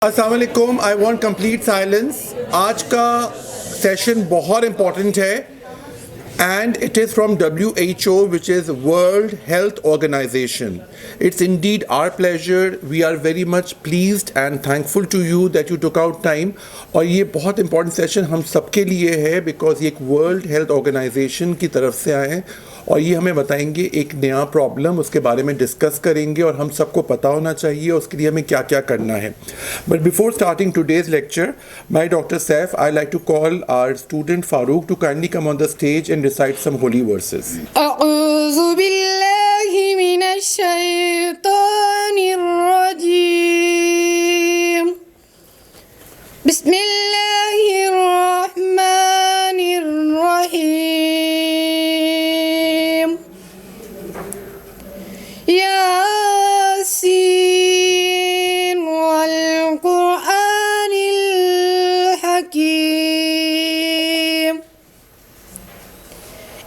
अस्सलाम वालेकुम। I want complete silence. आज का सेशन बहुत इम्पॉर्टेंट है and it is from WHO, which is World Health Organization. It's indeed our pleasure. We are very much pleased and thankful to you that you took out time. और ये बहुत important session हम सबके लिए है because ये एक World Health Organization की तरफ से आए हैं और ये हमें बताएंगे एक नया प्रॉब्लम, उसके बारे में डिस्कस करेंगे और हम सबको पता होना चाहिए उसके लिए हमें क्या क्या करना है. But before starting today's lecture, my doctor Saif, I like to call our student Farooq to kindly come on the stage and recite some holy verses. अऊज़ु बिल्लाहि मिनश शैतानिर रजीम. बिस्मिल्लाहिर रहमानिर रहीम. यासीन वल कुरआनिल हकीम.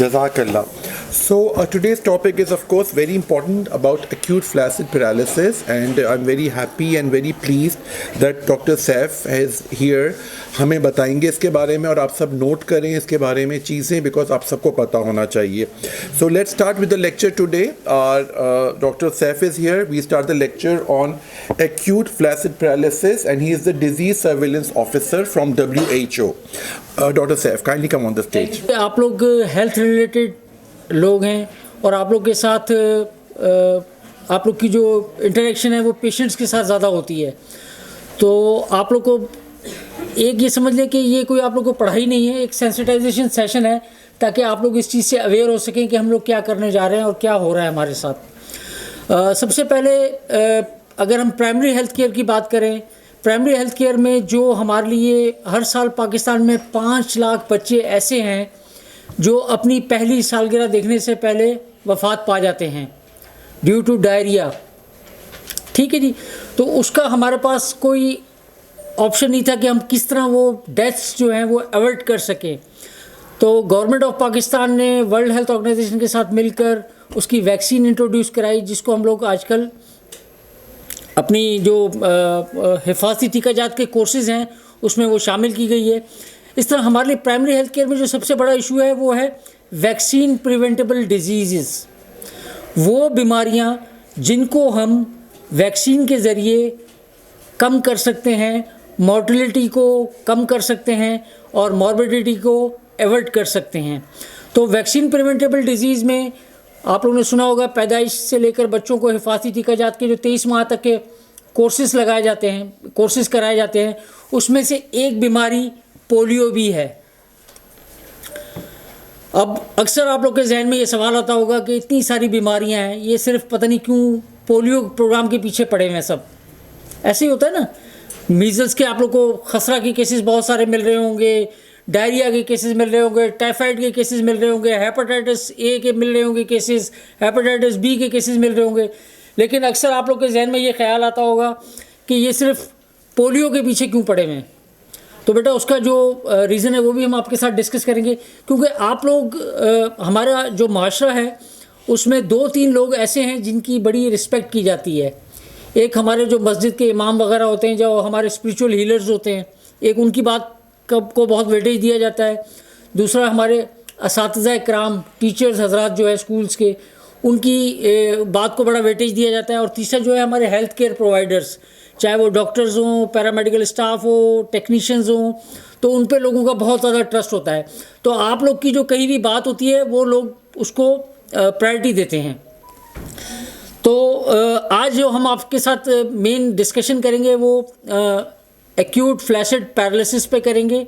Jazakallah. So today's topic is of course very important about acute flaccid paralysis, and I'm very happy and very pleased that Dr. Saif is here. हमें बताएंगे इसके बारे में और आप सब नोट करें इसके बारे में चीज़ें बिकॉज आप सबको पता होना चाहिए. So let's start with the lecture today. Dr. Saif is here. We start the lecture on acute flaccid paralysis and he is the disease surveillance officer from WHO. Dr. Saif, kindly come on the stage. आप लोग health related लोग हैं और आप लोग के साथ आप लोग की जो इंटरेक्शन है वो पेशेंट्स के साथ ज़्यादा होती है. तो आप लोग को एक ये समझ लें कि ये कोई आप लोग को पढ़ाई नहीं है, एक सेंसिटाइजेशन सेशन है ताकि आप लोग इस चीज़ से अवेयर हो सकें कि हम लोग क्या करने जा रहे हैं और क्या हो रहा है हमारे साथ. सबसे पहले अगर हम प्राइमरी हेल्थ केयर की बात करें, प्राइमरी हेल्थ केयर में जो हमारे लिए हर साल पाकिस्तान में 5 लाख बच्चे ऐसे हैं जो अपनी पहली सालगिरह देखने से पहले वफ़ात पा जाते हैं ड्यू टू डायरिया. ठीक है जी. तो उसका हमारे पास कोई ऑप्शन नहीं था कि हम किस तरह वो डेथ्स जो हैं वो अवॉइड कर सकें. तो गवर्नमेंट ऑफ पाकिस्तान ने वर्ल्ड हेल्थ ऑर्गेनाइजेशन के साथ मिलकर उसकी वैक्सीन इंट्रोड्यूस कराई जिसको हम लोग आजकल अपनी जो हिफाजती टीकाजात के कोर्सेज़ हैं उसमें वो शामिल की गई है. इस तरह हमारे लिए प्राइमरी हेल्थ केयर में जो सबसे बड़ा इशू है वो है वैक्सीन प्रिवेंटेबल डिजीज़. वो बीमारियां जिनको हम वैक्सीन के ज़रिए कम कर सकते हैं, मॉर्टेलिटी को कम कर सकते हैं और मॉर्बिडिटी को एवॉइड कर सकते हैं. तो वैक्सीन प्रिवेंटेबल डिजीज़ में आप लोगों ने सुना होगा पैदाइश से लेकर बच्चों को हिफाजती टीकाजात के जो 23 माह तक के कोर्सेज़ लगाए जाते हैं, कोर्सेज़ कराए जाते हैं, उसमें से एक बीमारी पोलियो भी है. अब अक्सर आप लोग के जहन में ये सवाल आता होगा कि इतनी सारी बीमारियां हैं, ये सिर्फ पता नहीं क्यों पोलियो प्रोग्राम के पीछे पड़े हुए हैं सब. ऐसे ही होता है ना. मीज़ल्स के आप लोग को खसरा के केसेस बहुत सारे मिल रहे होंगे, डायरिया के केसेस मिल रहे होंगे, टाइफाइड के केसेस मिल रहे होंगे, हेपेटाइटिस ए के मिल रहे होंगे केसेस, हेपेटाइटिस बी के केसेस मिल रहे होंगे. लेकिन अक्सर आप लोग के जहन में ये ख्याल आता होगा कि ये सिर्फ पोलियो के पीछे क्यों पड़े हुए हैं. तो बेटा उसका जो रीज़न है वो भी हम आपके साथ डिस्कस करेंगे क्योंकि आप लोग हमारा जो माशरा है उसमें 2-3 लोग ऐसे हैं जिनकी बड़ी रिस्पेक्ट की जाती है. एक हमारे जो मस्जिद के इमाम वगैरह होते हैं, जो हमारे स्पिरिचुअल हीलर्स होते हैं, एक उनकी बात को बहुत वेटेज दिया जाता है. दूसरा हमारे असातिज़ा कराम, टीचर्स हजरात जो है स्कूल्स के, उनकी बात को बड़ा वेटेज दिया जाता है। और तीसरा जो है हमारे हेल्थ केयर प्रोवाइडर्स चाहे वो डॉक्टर्स हों, पैरामेडिकल स्टाफ हो, टेक्नीशियंस हों, तो उन पे लोगों का बहुत ज़्यादा ट्रस्ट होता है। तो आप लोग की जो कहीं भी बात होती है वो लोग उसको प्रायोरिटी देते हैं। तो आज जो हम आपके साथ मेन डिस्कशन करेंगे वो एक्यूट फ्लैसिड पैरालिसिस पे करेंगे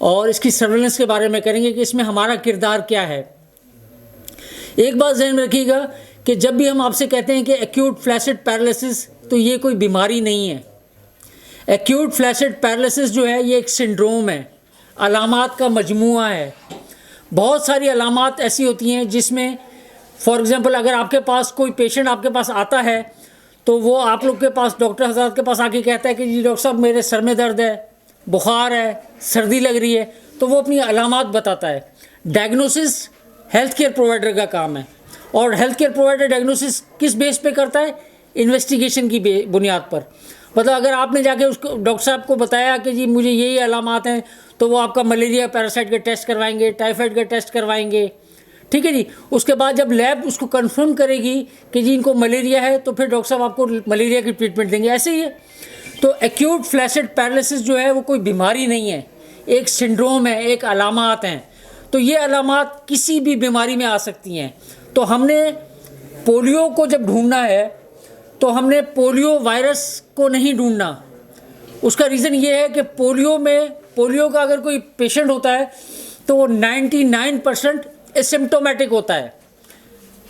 और इसकी सर्वेलेंस के बारे में करेंगे कि इसमें हमारा किरदार क्या है। एक बात ध्यान में रखिएगा कि जब भी हम आपसे कहते हैं कि एक्यूट फ्लैसिड पैरालिसिस, तो ये कोई बीमारी नहीं है। एक्यूट फ्लैसिड पैरालिसिस जो है ये एक सिंड्रोम है, अलामात का मजमूआ है। बहुत सारी अलामात ऐसी होती हैं जिसमें फॉर एग्ज़ाम्पल अगर आपके पास कोई पेशेंट आपके पास आता है तो वो आप लोग के पास डॉक्टर हज़रात के पास आके कहता है कि जी डॉक्टर साहब मेरे सर में दर्द है, बुखार है, सर्दी लग रही है, तो वो अपनी अलामात बताता है। डायग्नोसिस हेल्थ केयर प्रोवाइडर का काम है और हेल्थ केयर प्रोवाइडर डायग्नोसिस किस बेस पे करता है? इन्वेस्टिगेशन की बुनियाद पर। मतलब अगर आपने जाके उसको डॉक्टर साहब को बताया कि जी मुझे यही अलामात हैं, तो वो आपका मलेरिया पैरासाइट का टेस्ट करवाएंगे, टाइफाइड का टेस्ट करवाएंगे, ठीक है जी। उसके बाद जब लैब उसको कंफर्म करेगी कि जी इनको मलेरिया है, तो फिर डॉक्टर साहब आपको मलेरिया की ट्रीटमेंट देंगे। ऐसे ही है। तो एक्यूट फ्लैसिड पैरालिसिस जो है वो कोई बीमारी नहीं है, एक सिंड्रोम है, एक अलामात हैं। तो ये अलामात किसी भी बीमारी में आ सकती हैं। तो हमने पोलियो को जब ढूंढना है तो हमने पोलियो वायरस को नहीं ढूंढना। उसका रीज़न ये है कि पोलियो का अगर कोई पेशेंट होता है तो वो 99% एसिम्प्टोमेटिक होता है।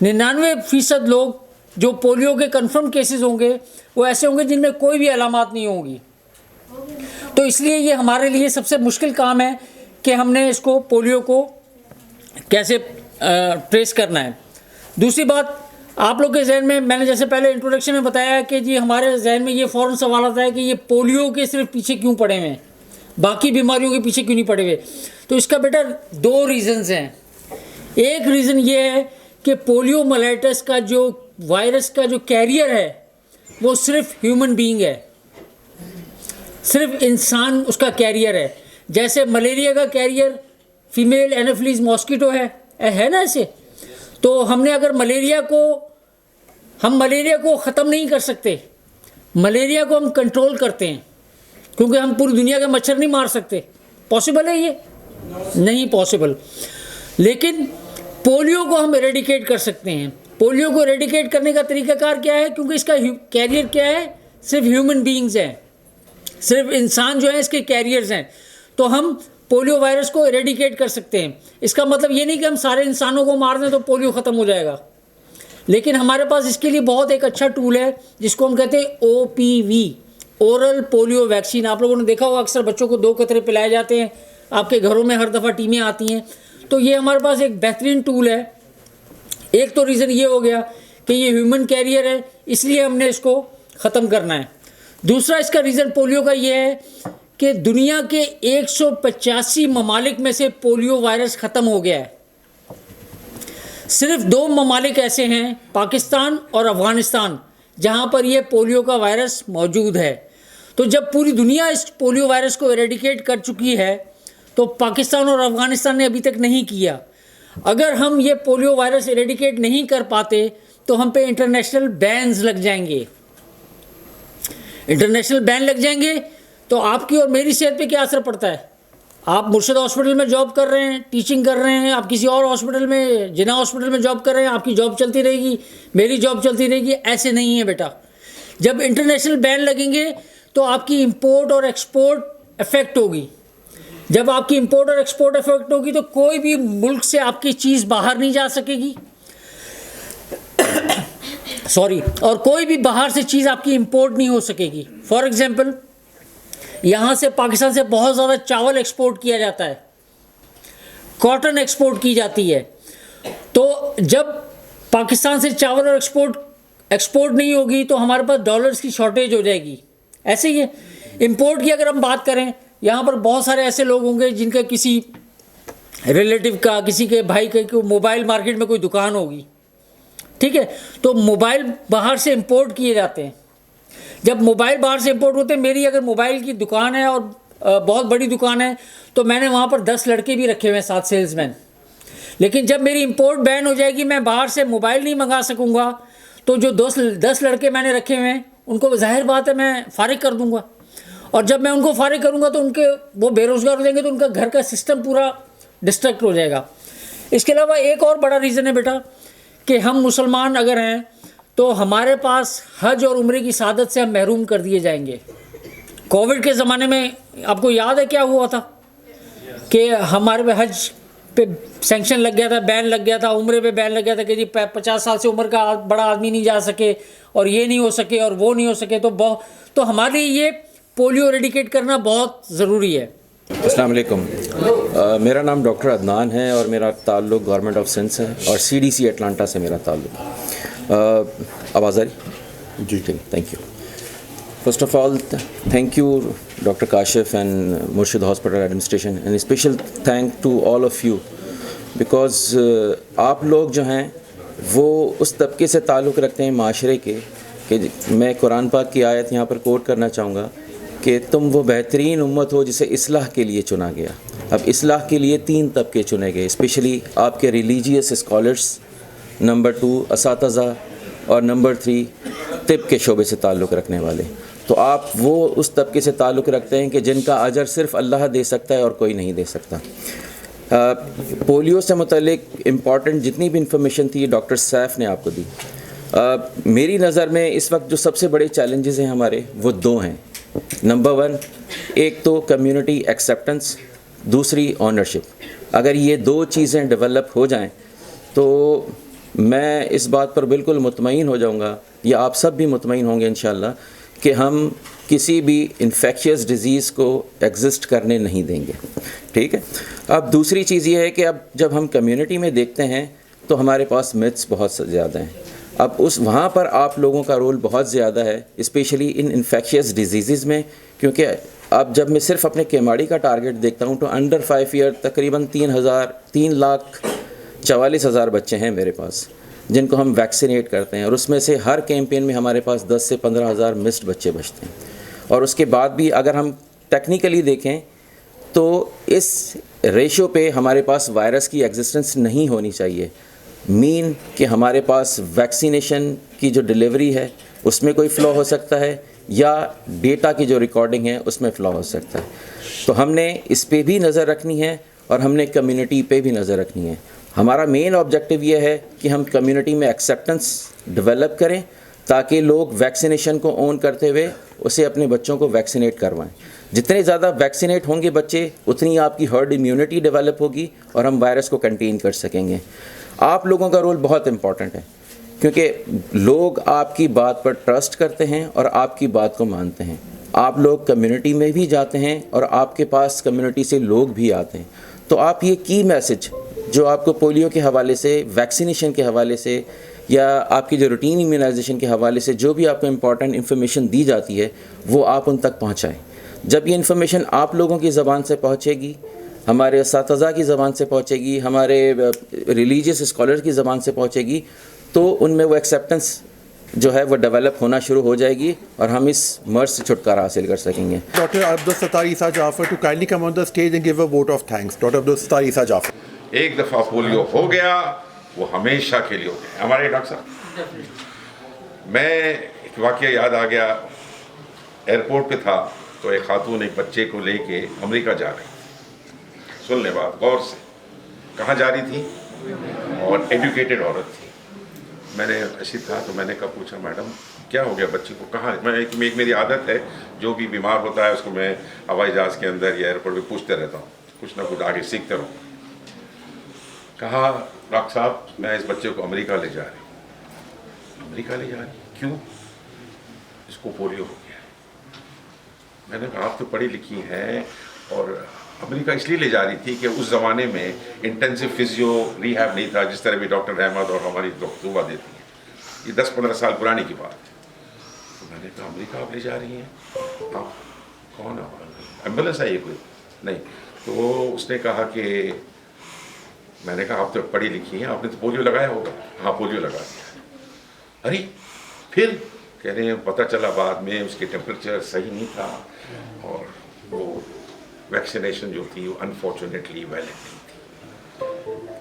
99% लोग जो पोलियो के कंफर्म केसेस होंगे वो ऐसे होंगे जिनमें कोई भी अलामात नहीं होंगी। तो इसलिए ये हमारे लिए सबसे मुश्किल काम है कि हमने इसको पोलियो को कैसे ट्रेस करना है। दूसरी बात, आप लोग के जहन में मैंने जैसे पहले इंट्रोडक्शन में बताया कि जी हमारे जहन में ये फ़ौरन सवाल आता है कि ये पोलियो के सिर्फ पीछे क्यों पड़े हुए हैं, बाकी बीमारियों के पीछे क्यों नहीं पड़े हुए। तो इसका बेटा 2 रीज़न्स हैं। एक रीज़न ये है कि पोलियो माइलाइटिस का जो वायरस का जो कैरियर है वो सिर्फ ह्यूमन बीइंग है, सिर्फ इंसान उसका कैरियर है। जैसे मलेरिया का कैरियर फीमेल एनोफिलीज मॉस्किटो है ना ऐसे। तो हमने अगर मलेरिया को ख़त्म नहीं कर सकते, मलेरिया को हम कंट्रोल करते हैं, क्योंकि हम पूरी दुनिया के मच्छर नहीं मार सकते। पॉसिबल है ये? नहीं पॉसिबल। लेकिन पोलियो को हम एरेडिकेट कर सकते हैं। पोलियो को एरेडिकेट करने का तरीकाकार क्या है? क्योंकि इसका कैरियर क्या है? सिर्फ ह्यूमन बीइंग्स हैं, सिर्फ इंसान जो है इसके कैरियर्स हैं। तो हम पोलियो वायरस को एरेडिकेट कर सकते हैं। इसका मतलब ये नहीं कि हम सारे इंसानों को मार दें तो पोलियो ख़त्म हो जाएगा, लेकिन हमारे पास इसके लिए बहुत एक अच्छा टूल है जिसको हम कहते हैं OPV, ओरल पोलियो वैक्सीन। आप लोगों ने देखा होगा अक्सर बच्चों को 2 कतरे पिलाए जाते हैं, आपके घरों में हर दफ़ा टीमें आती हैं। तो ये हमारे पास एक बेहतरीन टूल है। एक तो रीज़न ये हो गया कि ये ह्यूमन कैरियर है, इसलिए हमने इसको ख़त्म करना है। दूसरा इसका रीज़न पोलियो का ये है कि दुनिया के 185 ममालिक में से पोलियो वायरस ख़त्म हो गया है। सिर्फ 2 ममालिक ऐसे हैं, पाकिस्तान और अफ़गानिस्तान, जहाँ पर ये पोलियो का वायरस मौजूद है। तो जब पूरी दुनिया इस पोलियो वायरस को एरेडिकेट कर चुकी है तो पाकिस्तान और अफ़गानिस्तान ने अभी तक नहीं किया। अगर हम ये पोलियो वायरस एरेडिकेट नहीं कर पाते तो हम पे इंटरनेशनल बैन्स लग जाएंगे। इंटरनेशनल बैन लग जाएंगे तो आपकी और मेरी सेहत पे क्या असर पड़ता है? आप मुर्शिद हॉस्पिटल में जॉब कर रहे हैं, टीचिंग कर रहे हैं, आप किसी और हॉस्पिटल में, जिना हॉस्पिटल में जॉब कर रहे हैं, आपकी जॉब चलती रहेगी, मेरी जॉब चलती रहेगी। ऐसे नहीं है बेटा। जब इंटरनेशनल बैन लगेंगे तो आपकी इंपोर्ट और एक्सपोर्ट इफेक्ट होगी। जब आपकी इंपोर्ट और एक्सपोर्ट इफेक्ट होगी तो कोई भी मुल्क से आपकी चीज़ बाहर नहीं जा सकेगी सॉरी, और कोई भी बाहर से चीज़ आपकी इंपोर्ट नहीं हो सकेगी। फॉर एग्जांपल, यहाँ से पाकिस्तान से बहुत ज़्यादा चावल एक्सपोर्ट किया जाता है, कॉटन एक्सपोर्ट की जाती है। तो जब पाकिस्तान से चावल और एक्सपोर्ट नहीं होगी तो हमारे पास डॉलर्स की शॉर्टेज हो जाएगी। ऐसे ही है। इंपोर्ट की अगर हम बात करें, यहाँ पर बहुत सारे ऐसे लोग होंगे जिनका किसी रिलेटिव का, किसी के भाई का मोबाइल मार्केट में कोई दुकान होगी, ठीक है। तो मोबाइल बाहर से इंपोर्ट किए जाते हैं। जब मोबाइल बाहर से इंपोर्ट होते हैं, मेरी अगर मोबाइल की दुकान है और बहुत बड़ी दुकान है तो मैंने वहाँ पर 10 लड़के भी रखे हुए हैं, 7 सेल्समैन। लेकिन जब मेरी इंपोर्ट बैन हो जाएगी, मैं बाहर से मोबाइल नहीं मंगा सकूँगा, तो जो 10 लड़के मैंने रखे हुए हैं उनको ज़ाहिर बात है मैं फ़ारिग कर दूंगा, और जब मैं उनको फ़ारिग करूंगा तो उनके वो बेरोज़गार हो जाएंगे, तो उनका घर का सिस्टम पूरा डिस्ट्रक्ट हो जाएगा। इसके अलावा एक और बड़ा रीज़न है बेटा कि हम मुसलमान अगर हैं तो हमारे पास हज और उम्रे की सादत से हम महरूम कर दिए जाएंगे। कोविड के ज़माने में आपको याद है क्या हुआ था कि हमारे पे हज पे सैंक्शन लग गया था, बैन लग गया था, उम्रे पे बैन लग गया था कि जी 50 साल से उम्र का बड़ा आदमी नहीं जा सके और ये नहीं हो सके और वो नहीं हो सके। तो हमारे लिए ये पोलियो रेडिकेट करना बहुत ज़रूरी है। अस्सलाम वालेकुम। मेरा नाम डॉक्टर अदनान है और मेरा ताल्लुक़ गवर्नमेंट ऑफ सिंध से और CDC अटलांटा से मेरा ताल्लुक़ है। आवाज़ आ रही? जी ठीक, thank you. First of all thank you doctor Kashif and Murshid hospital administration and special thank to all of you because आप लोग जो हैं वो उस तबके से ताल्लुक़ रखते हैं माशरे के कि मैं कुरान पाक की आयत यहाँ पर कोट करना चाहूँगा कि तुम वो बेहतरीन उम्मत हो जिसे इस्लाह के लिए चुना गया। अब इस्लाह के लिए 3 तबके चुने गए, स्पेशली आपके रिलीजियस स्कॉलर्स, नंबर 2 असातिज़ा और नंबर 3 तिब के शोबे से ताल्लुक़ रखने वाले। तो आप वो उस तबके से ताल्लुक़ रखते हैं कि जिनका अजर सिर्फ़ अल्लाह दे सकता है और कोई नहीं दे सकता। पोलियो से मुतल्लिक इम्पॉर्टेंट जितनी भी इंफॉर्मेशन थी डॉक्टर सैफ ने आपको दी। मेरी नज़र में इस वक्त जो सबसे बड़े चैलेंजेस हैं हमारे वो 2 हैं। नंबर 1 एक तो कम्युनिटी एक्सेप्टेंस, दूसरी ऑनरशिप। अगर ये 2 चीज़ें डेवलप हो जाएं तो मैं इस बात पर बिल्कुल मुतमईन हो जाऊंगा, या आप सब भी मुतमईन होंगे इंशाअल्लाह, कि हम किसी भी इन्फेक्शियस डिज़ीज़ को एग्जिस्ट करने नहीं देंगे। ठीक है। अब दूसरी चीज़ ये है कि अब जब हम कम्युनिटी में देखते हैं तो हमारे पास मिथ्स बहुत ज़्यादा हैं। अब वहाँ पर आप लोगों का रोल बहुत ज़्यादा है, स्पेशली इन इन्फेक्शियस डिजीज़ में, क्योंकि अब जब मैं सिर्फ अपने केमाड़ी का टारगेट देखता हूँ तो अंडर 5 ईयर तकरीबन 3,44,000 बच्चे हैं मेरे पास जिनको हम वैक्सीनेट करते हैं, और उसमें से हर कैंपेन में हमारे पास 10 से 15,000 मिस्ड बच्चे बचते हैं। और उसके बाद भी अगर हम टेक्निकली देखें तो इस रेशो पे हमारे पास वायरस की एग्जिस्टेंस नहीं होनी चाहिए। मीन कि हमारे पास वैक्सीनेशन की जो डिलीवरी है उसमें कोई फ़्लॉ हो सकता है, या डेटा की जो रिकॉर्डिंग है उसमें फ़्लॉ हो सकता है। तो हमने इस पे भी नज़र रखनी है और हमने कम्युनिटी पे भी नज़र रखनी है। हमारा मेन ऑब्जेक्टिव ये है कि हम कम्युनिटी में एक्सेप्टेंस डेवलप करें ताकि लोग वैक्सीनेशन को ऑन करते हुए उसे अपने बच्चों को वैक्सीनेट करवाएं। जितने ज़्यादा वैक्सीनेट होंगे बच्चे उतनी आपकी हर्ड इम्यूनिटी डेवलप होगी और हम वायरस को कंटेन कर सकेंगे। आप लोगों का रोल बहुत इम्पॉर्टेंट है क्योंकि लोग आपकी बात पर ट्रस्ट करते हैं और आपकी बात को मानते हैं। आप लोग कम्युनिटी में भी जाते हैं और आपके पास कम्युनिटी से लोग भी आते हैं। तो आप ये की मैसेज जो आपको पोलियो के हवाले से, वैक्सीनेशन के हवाले से, या आपकी जो रूटीन इम्यूनाइजेशन के हवाले से जो भी आपको इम्पॉर्टेंट इन्फॉर्मेशन दी जाती है वो आप उन तक पहुँचाएँ। जब ये इन्फॉर्मेशन आप लोगों की ज़बान से पहुँचेगी, हमारे असातिज़ा की ज़बान से पहुँचेगी, हमारे रिलीजियस स्कॉलर की ज़बान से पहुँचेगी, तो उनमें वो एक्सेप्टेंस जो है वो डेवलप होना शुरू हो जाएगी और हम इस मर्ज से छुटकारा हासिल कर सकेंगे। Dr. Abdul Sattar Isa Jafar to kindly come on the stage and give a vote of thanks. Dr. Abdul Sattar Isa Jafar. एक दफ़ा पोलियो हो गया वो हमेशा के लिए हो गया। हमारे डॉक्टर साहब, मैं एक वाक़या याद आ गया। एयरपोर्ट पे था तो एक खातून एक बच्चे को लेके अमेरिका जा रही, सुन ले बात गौर से, कहाँ जा रही थी, और एजुकेटेड औरत थी। मैंने ऐसी था तो मैंने कब पूछा, मैडम क्या हो गया बच्ची को, कहाँ? मैं एक मेरी आदत है, जो भी बीमार होता है उसको मैं हवाई जहाज़ के अंदर या एयरपोर्ट पे पूछते रहता हूँ, कुछ ना कुछ आगे सीखते रहूँ। कहा, डॉक्टर साहब मैं इस बच्चे को अमेरिका ले जा रही हूँ। अमेरिका ले जा रही? क्यों? इसको पोलियो हो गया। मैंने कहा आप तो पढ़ी लिखी हैं, और अमेरिका इसलिए ले जा रही थी कि उस ज़माने में इंटेंसिव फिजियो रिहैब नहीं था जिस तरह भी डॉक्टर रहमत और हमारी दुआ देती हैं। ये 10-15 साल पुरानी की बात है। तो मैंने कहा अमेरिका आप ले जा रही हैं, आप कौन? एम्बुलेंस आई है कोई? नहीं। तो उसने कहा कि, मैंने कहा आप तो पढ़ी लिखी हैं, आपने तो पोलियो लगाया होगा। हाँ पोलियो लगा दिया। अरे फिर कह रहे हैं पता चला बाद में उसके टेम्परेचर सही नहीं था और वो वैक्सीनेशन जो थी वो अनफॉर्चुनेटली वैलिड नहीं थी।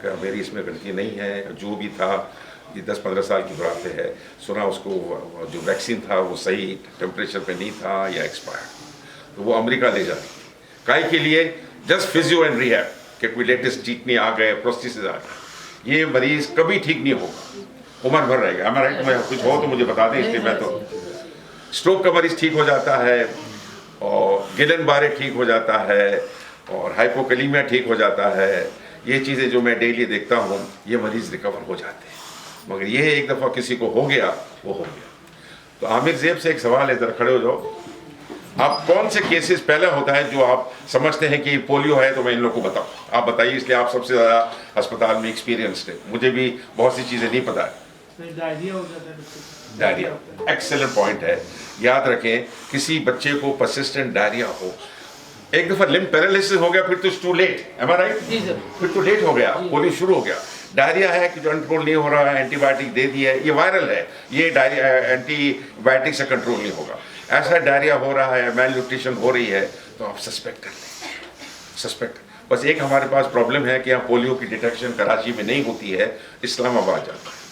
क्या मेरी इसमें गलती नहीं है, जो भी था ये 10-15 साल की बुढ़ापे है, सुना उसको जो वैक्सीन था वो सही टेम्परेचर पे नहीं था या एक्सपायर्ड, तो वो अमेरिका ले जा रही है काय के लिए, जस्ट फिजियो एंड रिहैब कि कोई लेटेस्ट ट्रीटमेंट आ गए, प्रोस्थेसिस आ गए। ये मरीज़ कभी ठीक नहीं होगा, उम्र भर रहेगा। हमारा राइट, कुछ हो तो मुझे बता दें, इसलिए मैं तो स्ट्रोक का मरीज़ ठीक हो जाता है, और गिलन बारे ठीक हो जाता है, और हाइपोकलीमिया ठीक हो जाता है। ये चीज़ें जो मैं डेली देखता हूँ, ये मरीज़ रिकवर हो जाते हैं। मगर ये एक दफ़ा किसी को हो गया, वो हो गया। तो आमिर ज़ेब से एक सवाल है, ज़रा खड़े हो जाओ। आप कौन से केसेस पहले होता है जो आप समझते हैं कि पोलियो है, तो मैं इन लोगों को बताऊँ, आप बताइए, इसलिए आप सबसे ज़्यादा अस्पताल में एक्सपीरियंस्ड है, मुझे भी बहुत सी चीज़ें नहीं पता है। डायरिया, एक्सेलेंट पॉइंट है। याद रखें, किसी बच्चे को परसिस्टेंट डायरिया हो, एक दफ़ा लिम्ब पैरालिसिस हो गया, फिर तो too late, am I right? फिर तो लेट हो गया, पोलियो शुरू हो गया। डायरिया है कि जो कंट्रोल नहीं हो रहा है, एंटीबायोटिक दे दी है, ये वायरल है, ये डायरिया एंटीबायोटिक से कंट्रोल नहीं होगा। ऐसा डायरिया हो रहा है, मेल न्यूट्रिशन हो रही है, तो आप सस्पेक्ट कर लें, सस्पेक्ट। बस एक हमारे पास प्रॉब्लम है कि यहाँ पोलियो की डिटेक्शन कराची में नहीं होती है, इस्लामाबाद जाता है।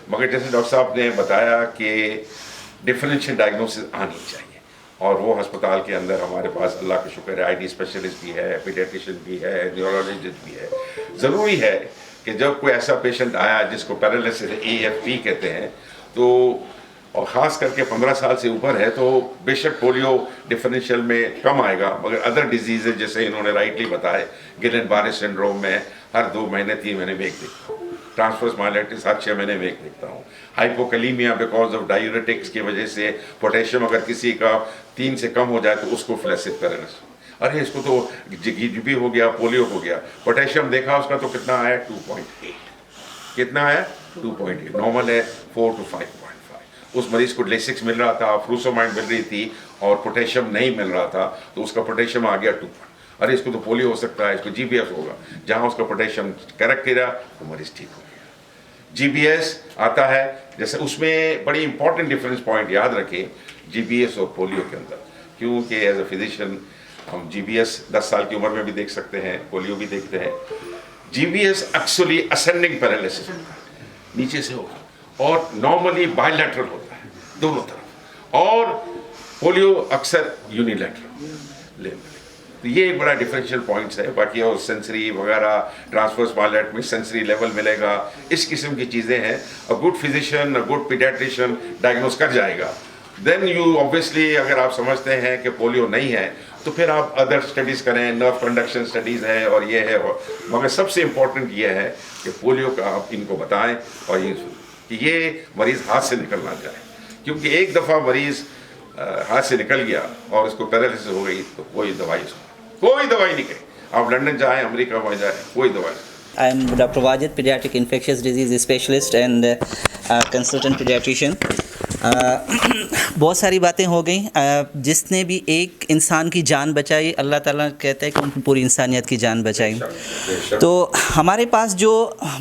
मगर जैसे डॉक्टर साहब ने बताया कि डिफरेंशियल डायग्नोसिस आनी चाहिए, और वो अस्पताल के अंदर हमारे पास अल्लाह का शुक्र है आईडी स्पेशलिस्ट भी है, पीडियाट्रिशियन भी है, न्यूरोलॉजिस्ट भी है। ज़रूरी है कि जब कोई ऐसा पेशेंट आया जिसको पैरालिसिस AFP कहते हैं, तो और ख़ास करके 15 साल से ऊपर है, तो बेशक पोलियो डिफरेंशियल में कम आएगा, मगर अदर डिजीज़ जैसे इन्होंने राइटली बताए, गिलन बारे सिंड्रोम में हर 2 महीने 3 महीने में एक देखता हूँ, ट्रांसवर्स माइलेटिस हर 6 महीने में एक देखता हूँ, हाइपोकलीमिया बिकॉज ऑफ डायूरेटिक्स की वजह से पोटेशियम अगर किसी का 3 से कम हो जाए तो उसको फ्लैसिड पैरालिसिस, अरे इसको तो GGB हो गया, पोलियो हो गया। पोटेशियम देखा उसका तो कितना आया, 2.8, कितना है 2.8, नॉर्मल है 4 to 5.5। उस मरीज को लेसिक्स मिल रहा था, फ्रूसोमाइड मिल रही थी, और पोटेशियम नहीं मिल रहा था, तो उसका पोटेशियम आ गया 2। अरे इसको तो पोलियो हो सकता है, इसको GBS होगा। जहाँ उसका पोटेशियम करेक्ट किया, वो मरीज ठीक हो गया। GBS आता है, जैसे उसमें बड़ी इंपॉर्टेंट डिफरेंस पॉइंट याद रखें GBS और पोलियो के अंदर, क्योंकि एज अ फिजिशियन हम GBS 10 साल की उम्र में भी देख सकते हैं, पोलियो भी देखते हैं। GBS एक्चुअली असेंडिंग पैरालिसिस होता है, नीचे से होगा, और नॉर्मली बायलैटरल होता है, दोनों तरफ, और पोलियो अक्सर यूनिलैटरल लेवल। तो ये एक बड़ा डिफरेंशियल पॉइंट्स है। बाकी और सेंसरी वगैरह, ट्रांसवर्स माइलेट में सेंसरी लेवल मिलेगा, इस किस्म की चीज़ें हैं। A good physician, a good paediatrician diagnose कर जाएगा। देन यू ऑब्वियसली, अगर आप समझते हैं कि पोलियो नहीं है, तो फिर आप अदर स्टडीज़ करें, नर्व कंडक्शन स्टडीज़ है, और ये है, और मगर सबसे इम्पोर्टेंट ये है कि पोलियो का आप इनको बताएं, और ये मरीज़ हाथ से निकल ना जाए, क्योंकि एक दफ़ा मरीज़ हाथ से निकल गया और उसको पैरालिसिस हो गई, तो कोई दवाई नहीं करें। आप लंदन जाएं, अमेरिका में जाएं, कोई दवाई नहीं। I am Dr. Wajid, pediatric infectious disease specialist and consultant pediatrician. बहुत सारी बातें हो गई। जिसने भी एक इंसान की जान बचाई, अल्लाह ताला कहता है कि पूरी इंसानियत की जान बचाई। तो हमारे पास जो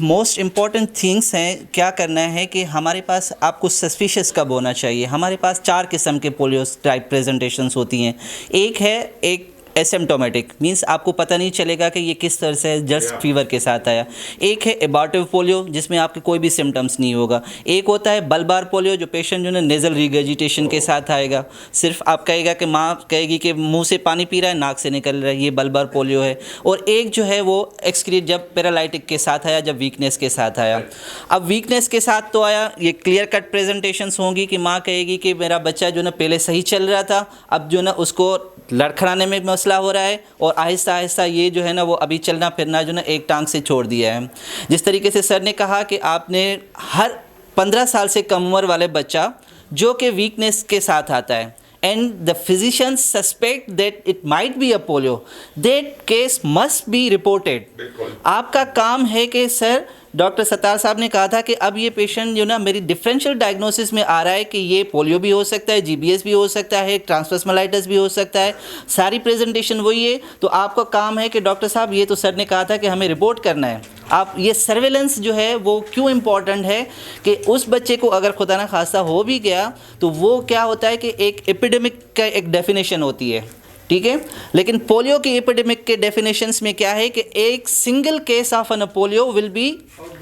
मोस्ट इम्पॉर्टेंट थिंग्स हैं, क्या करना है कि हमारे पास आपको सस्पिशियस कब होना चाहिए। हमारे पास 4 किस्म के पोलियो टाइप प्रेजेंटेशंस होती हैं। एक एसिम्प्टोमेटिक, मींस आपको पता नहीं चलेगा कि ये किस तरह से जस्ट फीवर के साथ आया। एक है एबॉर्टिव पोलियो, जिसमें आपके कोई भी सिम्टम्स नहीं होगा। एक होता है बल्बार पोलियो, जो पेशेंट जो है नेज़ल रिगर्जिटेशन के साथ आएगा, सिर्फ आप कहेगा कि माँ कहेगी कि मुंह से पानी पी रहा है, नाक से निकल रहा है, ये बल्बार पोलियो है। और एक जो है वो एक्सक्रीट, जब पैरालाइटिक के साथ आया, जब वीकनेस के साथ आया। अब वीकनेस के साथ तो आया, ये क्लियर कट प्रेजेंटेशंस होंगी कि माँ कहेगी कि मेरा बच्चा जो ना पहले सही चल रहा था, अब जो ना उसको लड़खड़ाने में मसला हो रहा है, और आहिस्ता आहिस्ता ये जो है ना वो अभी चलना फिरना जो ना एक टांग से छोड़ दिया है। जिस तरीके से सर ने कहा कि आपने हर 15 साल से कम उम्र वाले बच्चा जो कि वीकनेस के साथ आता है, and the physicians suspect that it might be a polio, that case must be reported. आपका काम है कि सर, डॉक्टर सत्तार साहब ने कहा था कि अब ये पेशेंट जो ना मेरी डिफरेंशियल डायग्नोसिस में आ रहा है कि ये पोलियो भी हो सकता है, GBS भी हो सकता है, ट्रांसवर्स माइलेटिस भी हो सकता है, सारी प्रेजेंटेशन वही है। तो आपका काम है कि डॉक्टर साहब, ये तो सर ने कहा था कि हमें रिपोर्ट करना है। आप ये सर्वेलेंस जो है वो क्यों इम्पॉर्टेंट है कि उस बच्चे को अगर खुदा न खास्ता हो भी गया, तो वो क्या होता है कि एक एपिडेमिक का एक डेफिनेशन होती है ठीक है। लेकिन पोलियो की एपिडेमिक के डेफिनेशंस में क्या है कि एक single case of an polio will be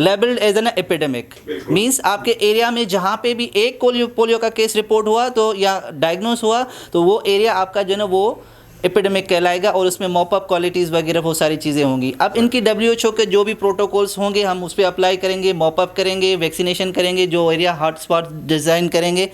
labelled as an epidemic. Means आपके एरिया में जहाँ पे भी एक पोलियो का केस रिपोर्ट हुआ तो या डायग्नोस हुआ तो वो एरिया आपका जो है ना वो एपिडेमिक कहलाएगा और उसमें मॉपअप क्वालिटीज़ वगैरह वो सारी चीज़ें होंगी। अब इनकी WHO के जो भी प्रोटोकॉल्स होंगे हम उस पर अप्लाई करेंगे, मॉपअप करेंगे, वैक्सीनेशन करेंगे, जो एरिया हॉटस्पॉट डिज़ाइन करेंगे।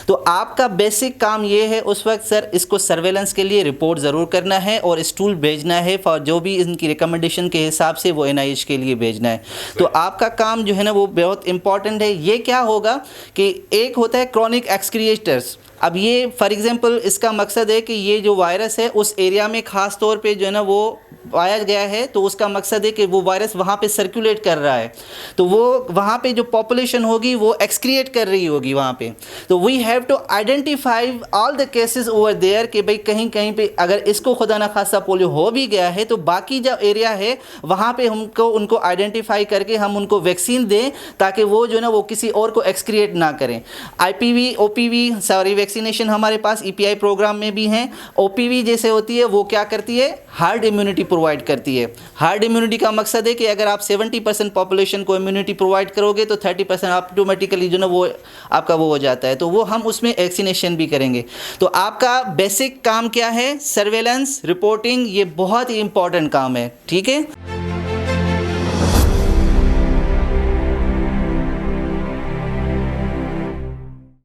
तो आपका बेसिक काम ये है उस वक्त सर इसको सर्वेलेंस के लिए रिपोर्ट ज़रूर करना है और स्टूल भेजना है फॉर जो भी इनकी रिकमेंडेशन के हिसाब से वो NIH के लिए भेजना है। तो आपका काम जो है ना वो बहुत इंपॉर्टेंट है। ये क्या होगा कि एक होता है क्रॉनिक एक्सक्रिएटर्स। अब ये फॉर एग्जांपल इसका मकसद है कि ये जो वायरस है उस एरिया में ख़ास तौर पे जो है ना वो पाया गया है, तो उसका मकसद है कि वो वायरस वहाँ पे सर्कुलेट कर रहा है, तो वो वहाँ पे जो पॉपुलेशन होगी वो एक्सक्रिएट कर रही होगी वहाँ पे। तो we have to identify all the cases over there कि भाई कहीं कहीं पे अगर इसको खुदा न खासा पोलियो हो भी गया है तो बाकी जो एरिया है वहाँ पे हमको उनको आइडेंटिफाई करके हम उनको वैक्सीन दें ताकि वो जो ना वो किसी और को एक्सक्रिएट ना करें। IPV OPV सारी वैक्सीनेशन हमारे पास EPI प्रोग्राम में भी हैं। OPV जैसे होती है वो क्या करती है, हार्ड इम्यूनिटी प्रोवाइड करती है। हार्ड इम्यूनिटी का मकसद है कि अगर आप 70% पॉपुलेशन को इम्यूनिटी प्रोवाइड करोगे तो 30% ऑटोमेटिकली जो ना वो आपका वो हो जाता है, तो वो हम उसमें वैक्सीनेशन भी करेंगे। तो आपका बेसिक काम क्या है, सर्वेलेंस, रिपोर्टिंग, ये बहुत ही इंपॉर्टेंट काम है। ठीक है।